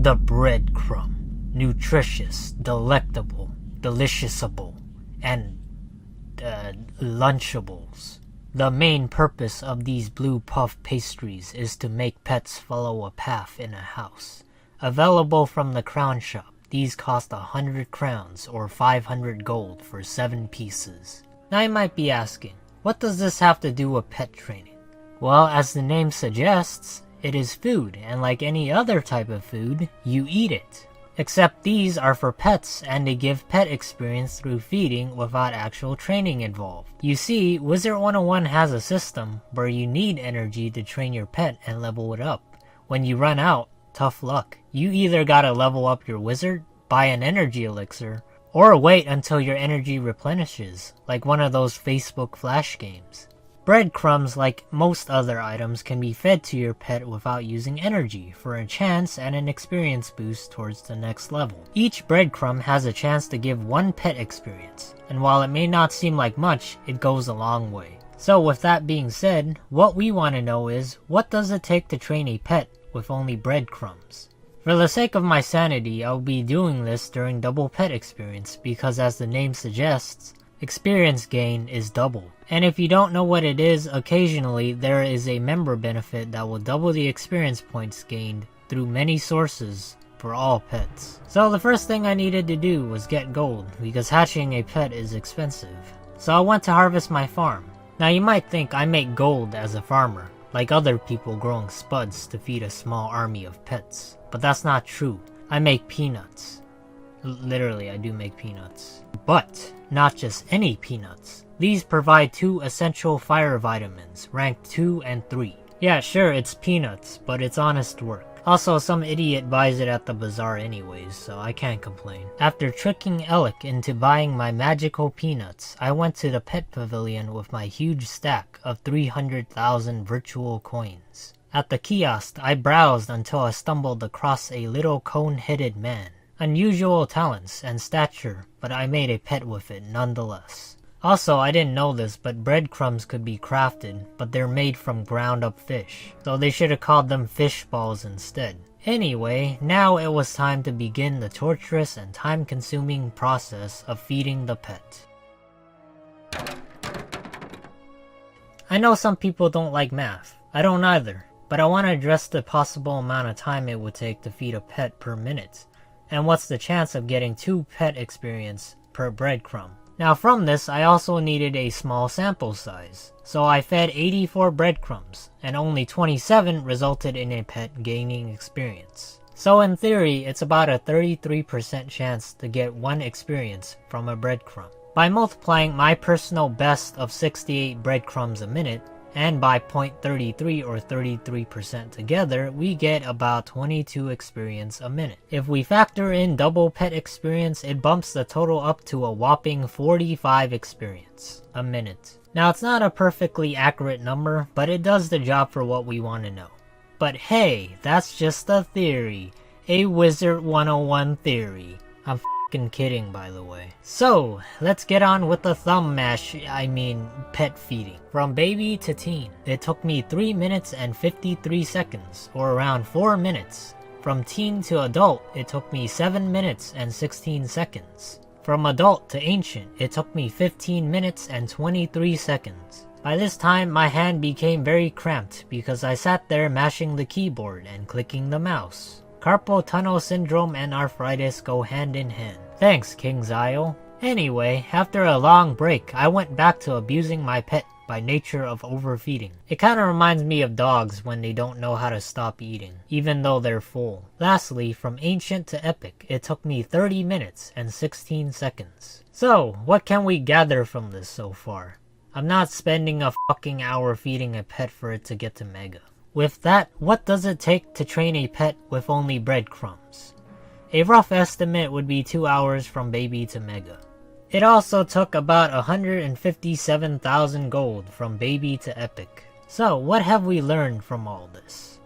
The breadcrumb. Nutritious, delectable, deliciousable, and Lunchables. The main purpose of these blue puff pastries is to make pets follow a path in a house. Available from the crown shop, these cost 100 crowns or 500 gold for 7 pieces. Now you might be asking, what does this have to do with pet training? Well, as the name suggests, it is food, and like any other type of food, you eat it. Except these are for pets and they give pet experience through feeding without actual training involved. You see, Wizard101 has a system where you need energy to train your pet and level it up. When you run out, tough luck. You either gotta level up your wizard, buy an energy elixir, or wait until your energy replenishes, like one of those Facebook flash games. Breadcrumbs, like most other items, can be fed to your pet without using energy for a chance and an experience boost towards the next level. Each breadcrumb has a chance to give 1 pet experience, and while it may not seem like much, it goes a long way. So with that being said, what we want to know is, what does it take to train a pet with only breadcrumbs? For the sake of my sanity, I'll be doing this during double pet experience because as the name suggests, experience gain is double. And if you don't know what it is, occasionally there is a member benefit that will double the experience points gained through many sources for all pets. So the first thing I needed to do was get gold because hatching a pet is expensive. So I went to harvest my farm. Now you might think I make gold as a farmer, like other people growing spuds to feed a small army of pets. But that's not true. I make peanuts. Literally, I do make peanuts. But not just any peanuts. These provide 2 essential fire vitamins, ranked 2 and 3. Yeah, sure, it's peanuts, but it's honest work. Also, some idiot buys it at the bazaar anyways, so I can't complain. After tricking Alec into buying my magical peanuts, I went to the pet pavilion with my huge stack of 300,000 virtual coins. At the kiosk, I browsed until I stumbled across a little cone-headed man. Unusual talents and stature, but I made a pet with it nonetheless. Also, I didn't know this, but breadcrumbs could be crafted, but they're made from ground up fish, so they should have called them fish balls instead. Anyway, now it was time to begin the torturous and time-consuming process of feeding the pet. I know some people don't like math. I don't either, but I want to address the possible amount of time it would take to feed a pet per minute. And what's the chance of getting 2 pet experience per breadcrumb? Now from this, I also needed a small sample size. So I fed 84 breadcrumbs, and only 27 resulted in a pet gaining experience. So in theory, it's about a 33% chance to get 1 experience from a breadcrumb. By multiplying my personal best of 68 breadcrumbs a minute, and by 0.33 or 33% together, we get about 22 experience a minute. If we factor in double pet experience, it bumps the total up to a whopping 45 experience a minute. Now it's not a perfectly accurate number, but it does the job for what we want to know. But hey, that's just a theory. A Wizard101 theory. I'm f***ing kidding, by the way. So, let's get on with the pet feeding. From baby to teen, it took me 3 minutes and 53 seconds, or around 4 minutes. From teen to adult, it took me 7 minutes and 16 seconds. From adult to ancient, it took me 15 minutes and 23 seconds. By this time, my hand became very cramped because I sat there mashing the keyboard and clicking the mouse. Carpal tunnel syndrome and arthritis go hand in hand. Thanks, King's Isle. Anyway, after a long break, I went back to abusing my pet by nature of overfeeding. It kinda reminds me of dogs when they don't know how to stop eating, even though they're full. Lastly, from ancient to epic, it took me 30 minutes and 16 seconds. So, what can we gather from this so far? I'm not spending a fucking hour feeding a pet for it to get to mega. With that, what does it take to train a pet with only breadcrumbs? A rough estimate would be 2 hours from baby to mega. It also took about 157,000 gold from baby to epic. So what have we learned from all this?